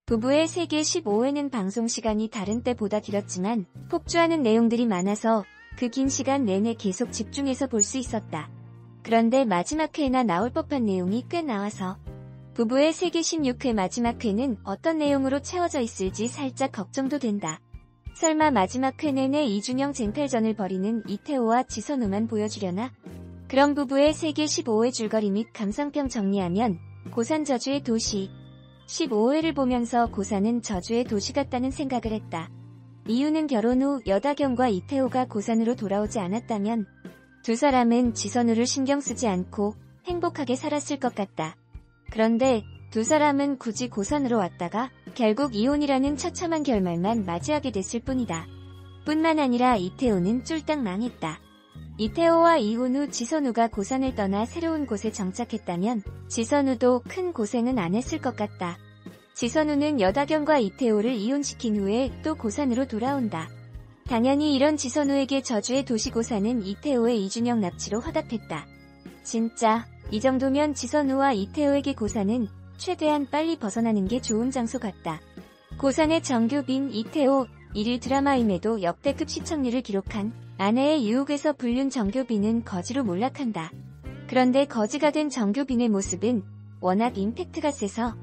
부부의 세계 15회는 방송 시간이 다른 때보다 길었지만 폭주하는 내용들이 많아서 그 긴 시간 내내 계속 집중해서 볼 수 있었다. 그런데 마지막 회나 나올 법한 내용이 꽤 나와서 부부의 세계 16회 마지막 회는 어떤 내용으로 채워져 있을지 살짝 걱정도 된다. 설마 마지막 회 내내 이준영 쟁탈전을 벌이는 이태호와 지선우만 보여주려나? 그럼 부부의 세계 15회 줄거리 및 감상평 정리하면 고산 저주의 도시 15회를 보면서 고산은 저주의 도시 같다는 생각을 했다. 이유는 결혼 후 여다경과 이태호가 고산으로 돌아오지 않았다면 두 사람은 지선우를 신경 쓰지 않고 행복하게 살았을 것 같다. 그런데 두 사람은 굳이 고산으로 왔다가 결국 이혼이라는 처참한 결말만 맞이하게 됐을 뿐이다. 뿐만 아니라 이태호는 쫄딱 망했다. 이태호와 이혼 후 지선우가 고산을 떠나 새로운 곳에 정착했다면 지선우도 큰 고생은 안 했을 것 같다. 지선우는 여다경과 이태호를 이혼시킨 후에 또 고산으로 돌아온다. 당연히 이런 지선우에게 저주의 도시 고산은 이태호의 이준영 납치로 화답했다. 진짜 이 정도면 지선우와 이태호에게 고산은 최대한 빨리 벗어나는 게 좋은 장소 같다. 고산의 정규빈 이태호 1일 드라마임에도 역대급 시청률을 기록한 아내의 유혹에서 불륜 정규빈은 거지로 몰락한다. 그런데 거지가 된 정규빈의 모습은 워낙 임팩트가 세서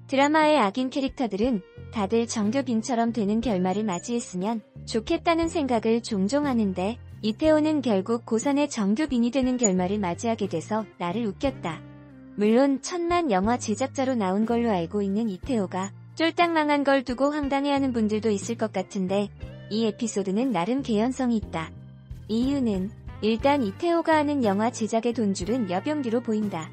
드라마의 악인 캐릭터들은 다들 정규빈처럼 되는 결말을 맞이했으면 좋겠다는 생각을 종종 하는데 이태호는 결국 고산의 정규빈이 되는 결말을 맞이하게 돼서 나를 웃겼다. 물론 천만 영화 제작자로 나온 걸로 알고 있는 이태호가 쫄딱 망한 걸 두고 황당해하는 분들도 있을 것 같은데 이 에피소드는 나름 개연성이 있다. 이유는 일단 이태호가 하는 영화 제작의 돈줄은 여병규로 보인다.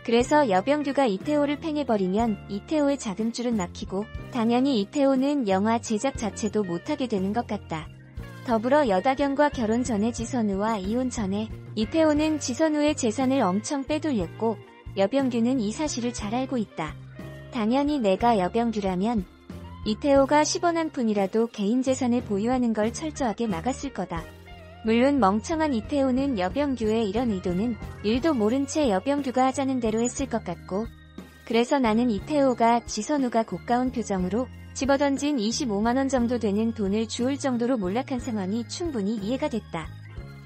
그래서 여병규가 이태호를 팽해버리면 이태호의 자금줄은 막히고 당연히 이태호는 영화 제작 자체도 못하게 되는 것 같다. 더불어 여다경과 결혼 전에 지선우와 이혼 전에 이태호는 지선우의 재산을 엄청 빼돌렸고 여병규는 이 사실을 잘 알고 있다. 당연히 내가 여병규라면 이태호가 10원 한 푼이라도 개인 재산을 보유하는 걸 철저하게 막았을 거다. 물론 멍청한 이태호는 여병규의 이런 의도는 1도 모른 채 여병규가 하자는 대로 했을 것 같고 그래서 나는 이태호가 지선우가 고가운 표정으로 집어던진 25만원 정도 되는 돈을 주울 정도로 몰락한 상황이 충분히 이해가 됐다.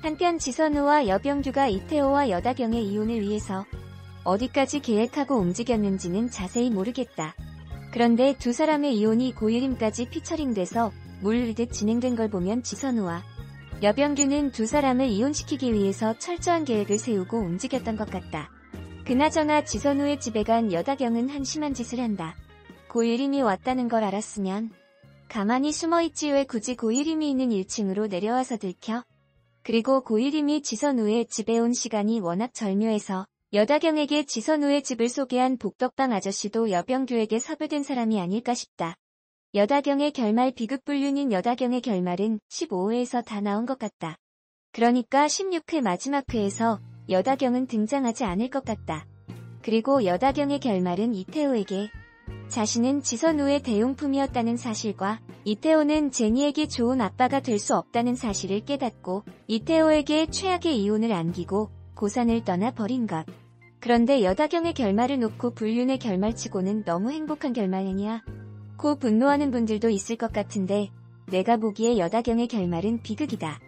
한편 지선우와 여병규가 이태호와 여다경의 이혼을 위해서 어디까지 계획하고 움직였는지는 자세히 모르겠다. 그런데 두 사람의 이혼이 고예림까지 피처링돼서 물리듯 진행된 걸 보면 지선우와 여병규는 두 사람을 이혼시키기 위해서 철저한 계획을 세우고 움직였던 것 같다. 그나저나 지선우의 집에 간 여다경은 한심한 짓을 한다. 고예림이 왔다는 걸 알았으면 가만히 숨어있지 왜 굳이 고예림이 있는 1층으로 내려와서 들켜? 그리고 고예림이 지선우의 집에 온 시간이 워낙 절묘해서 여다경에게 지선우의 집을 소개한 복덕방 아저씨도 여병규에게 섭외된 사람이 아닐까 싶다. 여다경의 결말 비극불륜인 여다경의 결말은 15회에서 다 나온 것 같다. 그러니까 16회 마지막 회에서 여다경은 등장하지 않을 것 같다. 그리고 여다경의 결말은 이태호에게 자신은 지선우의 대용품이었다는 사실과 이태호는 제니에게 좋은 아빠가 될 수 없다는 사실을 깨닫고 이태호에게 최악의 이혼을 안기고 고산을 떠나 버린 것. 그런데 여다경의 결말을 놓고 불륜의 결말치고는 너무 행복한 결말 아니야? 고 분노하는 분들도 있을 것 같은데 내가 보기에 여다경의 결말은 비극이다.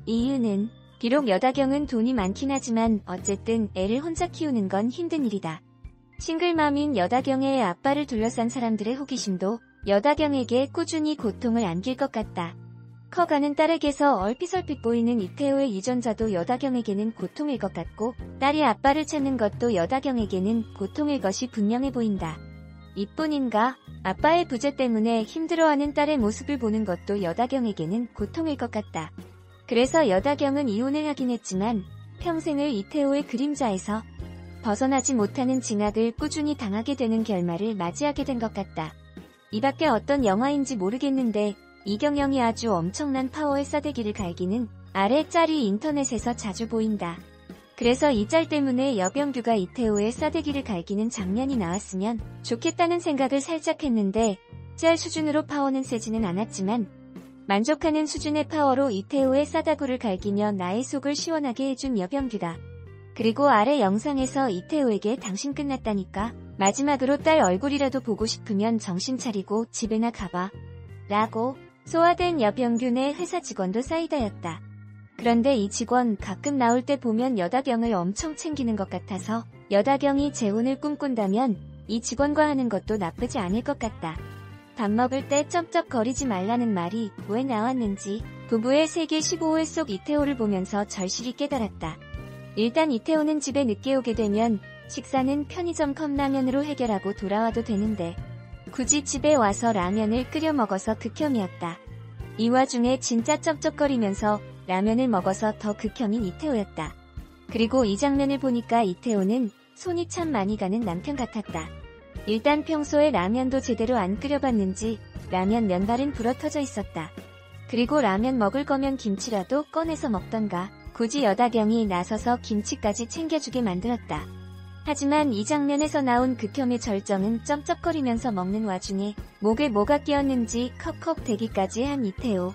이유는 비록 여다경은 돈이 많긴 하지만 어쨌든 애를 혼자 키우는 건 힘든 일이다. 싱글맘인 여다경의 아빠를 둘러싼 사람들의 호기심도 여다경에게 꾸준히 고통을 안길 것 같다. 커가는 딸에게서 얼핏얼핏 보이는 이태호의 유전자도 여다경에게는 고통일 것 같고 딸이 아빠를 찾는 것도 여다경에게는 고통일 것이 분명해 보인다. 이뿐인가? 아빠의 부재 때문에 힘들어하는 딸의 모습을 보는 것도 여다경에게는 고통일 것 같다. 그래서 여다경은 이혼을 하긴 했지만 평생을 이태호의 그림자에서 벗어나지 못하는 징악을 꾸준히 당하게 되는 결말을 맞이하게 된 것 같다. 이 밖에 어떤 영화인지 모르겠는데 이경영이 아주 엄청난 파워의 싸대기를 갈기는 아래 짤이 인터넷에서 자주 보인다. 그래서 이 짤 때문에 여병규가 이태호의 싸대기를 갈기는 장면이 나왔으면 좋겠다는 생각을 살짝 했는데 짤 수준으로 파워는 세지는 않았지만 만족하는 수준의 파워로 이태호의 싸다구를 갈기며 나의 속을 시원하게 해준 여병규다. 그리고 아래 영상에서 이태호에게 당신 끝났다니까. 마지막으로 딸 얼굴이라도 보고 싶으면 정신 차리고 집에나 가봐. 라고 소화된 여병균의 회사 직원도 사이다였다. 그런데 이 직원 가끔 나올 때 보면 여다경을 엄청 챙기는 것 같아서 여다경이 재혼을 꿈꾼다면 이 직원과 하는 것도 나쁘지 않을 것 같다. 밥 먹을 때 쩝쩝거리지 말라는 말이 왜 나왔는지 부부의 세계 15회 속 이태호를 보면서 절실히 깨달았다. 일단 이태호는 집에 늦게 오게 되면 식사는 편의점 컵라면으로 해결하고 돌아와도 되는데 굳이 집에 와서 라면을 끓여 먹어서 극혐이었다. 이 와중에 진짜 쩝쩝거리면서 라면을 먹어서 더 극혐인 이태호였다. 그리고 이 장면을 보니까 이태호는 손이 참 많이 가는 남편 같았다. 일단 평소에 라면도 제대로 안 끓여봤는지 라면 면발은 불어터져 있었다. 그리고 라면 먹을 거면 김치라도 꺼내서 먹던가 굳이 여다경이 나서서 김치까지 챙겨주게 만들었다. 하지만 이 장면에서 나온 극혐의 절정은 쩝쩝거리면서 먹는 와중에 목에 뭐가 끼었는지 컥컥 대기까지 한 이태호.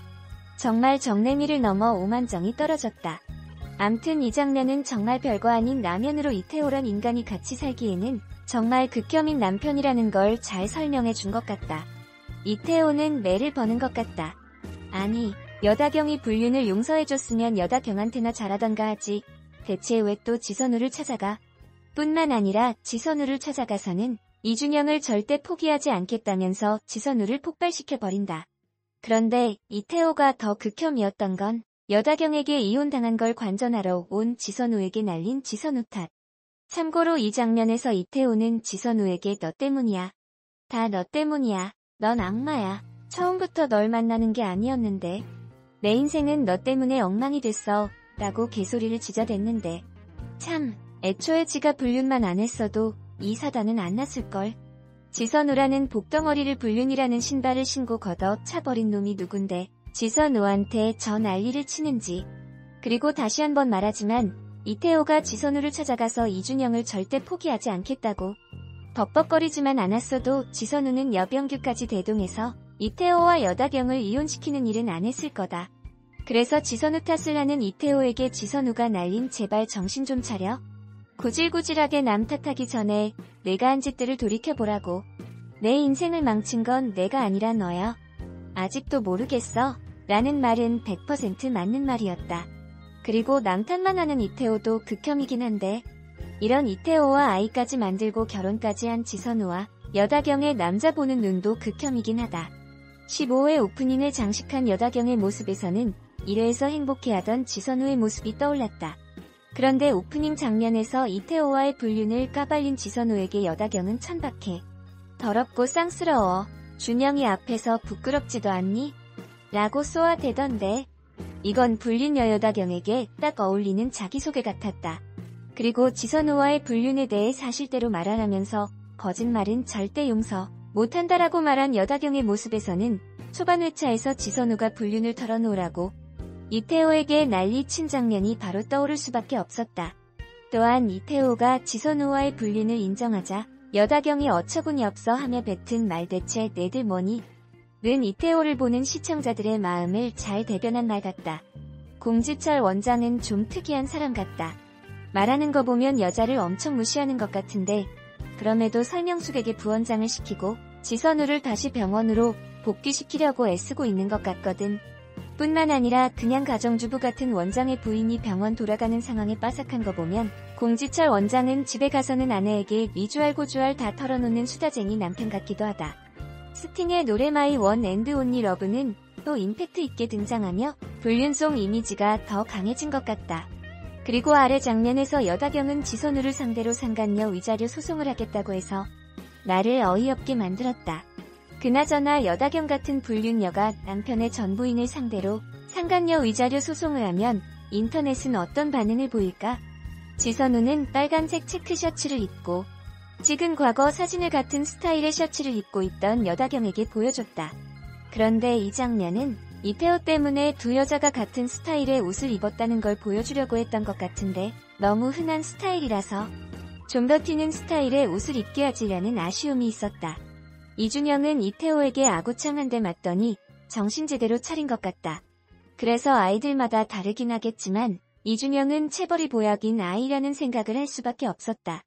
정말 정내미를 넘어 오만정이 떨어졌다. 암튼 이 장면은 정말 별거 아닌 라면으로 이태호란 인간이 같이 살기에는 정말 극혐인 남편이라는 걸 잘 설명해 준 것 같다. 이태호는 매를 버는 것 같다. 아니, 여다경이 불륜을 용서해줬으면 여다경한테나 잘하던가 하지. 대체 왜 또 지선우를 찾아가? 뿐만 아니라 지선우를 찾아가서는 이준영을 절대 포기하지 않겠다면서 지선우를 폭발시켜버린다. 그런데 이태호가 더 극혐이었던 건 여다경에게 이혼당한 걸 관전하러 온 지선우에게 날린 지선우 탓. 참고로 이 장면에서 이태호는 지선우에게 너 때문이야. 다 너 때문이야. 넌 악마야. 처음부터 널 만나는 게 아니었는데. 내 인생은 너 때문에 엉망이 됐어. 라고 개소리를 지저댔는데. 참, 애초에 지가 불륜만 안 했어도 이 사단은 안 났을걸. 지선우라는 복덩어리를 불륜이라는 신발을 신고 걷어 차버린 놈이 누군데 지선우한테 저 난리를 치는지. 그리고 다시 한번 말하지만 이태호가 지선우를 찾아가서 이준영을 절대 포기하지 않겠다고 벅벅거리지만 않았어도 지선우는 여병규까지 대동해서 이태호와 여다경을 이혼시키는 일은 안 했을 거다. 그래서 지선우 탓을 하는 이태호에게 지선우가 날린 제발 정신 좀 차려. 구질구질하게 남 탓하기 전에 내가 한 짓들을 돌이켜보라고. 내 인생을 망친 건 내가 아니라 너야. 아직도 모르겠어? 라는 말은 100% 맞는 말이었다. 그리고 남 탓만 하는 이태호도 극혐이긴 한데 이런 이태호와 아이까지 만들고 결혼까지 한 지선우와 여다경의 남자 보는 눈도 극혐이긴 하다. 15회 오프닝을 장식한 여다경의 모습에서는 1회에서 행복해하던 지선우의 모습이 떠올랐다. 그런데 오프닝 장면에서 이태호와의 불륜을 까발린 지선우에게 여다경은 천박해. 더럽고 쌍스러워. 준영이 앞에서 부끄럽지도 않니? 라고 쏘아대던데 이건 불륜 여여다경에게 딱 어울리는 자기소개 같았다. 그리고 지선우와의 불륜에 대해 사실대로 말하라면서 거짓말은 절대 용서 못한다라고 말한 여다경의 모습에서는 초반 회차에서 지선우가 불륜을 털어놓으라고 이태호에게 난리 친 장면이 바로 떠오를 수밖에 없었다. 또한 이태호가 지선우와의 불륜을 인정하자 여다경이 어처구니 없어 하며 뱉은 말 대체 내들 뭐니? 는 이태호를 보는 시청자들의 마음을 잘 대변한 말 같다. 공지철 원장은 좀 특이한 사람 같다. 말하는 거 보면 여자를 엄청 무시하는 것 같은데 그럼에도 설명숙에게 부원장을 시키고 지선우를 다시 병원으로 복귀시키려고 애쓰고 있는 것 같거든. 뿐만 아니라 그냥 가정주부 같은 원장의 부인이 병원 돌아가는 상황에 빠삭한 거 보면 공지철 원장은 집에 가서는 아내에게 미주알고주알 다 털어놓는 수다쟁이 남편 같기도 하다. 스팅의 노래 마이 원 앤드 온리 러브는 또 임팩트 있게 등장하며 불륜송 이미지가 더 강해진 것 같다. 그리고 아래 장면에서 여다경은 지선우를 상대로 상간녀 위자료 소송을 하겠다고 해서 나를 어이없게 만들었다. 그나저나 여다경 같은 불륜녀가 남편의 전 부인을 상대로 상간녀 위자료 소송을 하면 인터넷은 어떤 반응을 보일까? 지선우는 빨간색 체크 셔츠를 입고 찍은 과거 사진을 같은 스타일의 셔츠를 입고 있던 여다경에게 보여줬다. 그런데 이 장면은 이태호 때문에 두 여자가 같은 스타일의 옷을 입었다는 걸 보여주려고 했던 것 같은데 너무 흔한 스타일이라서 좀 더 튀는 스타일의 옷을 입게 하지라는 아쉬움이 있었다. 이준영은 이태호에게 아구창 한 대 맞더니 정신 제대로 차린 것 같다. 그래서 아이들마다 다르긴 하겠지만 이준영은 체벌이 보약인 아이라는 생각을 할 수밖에 없었다.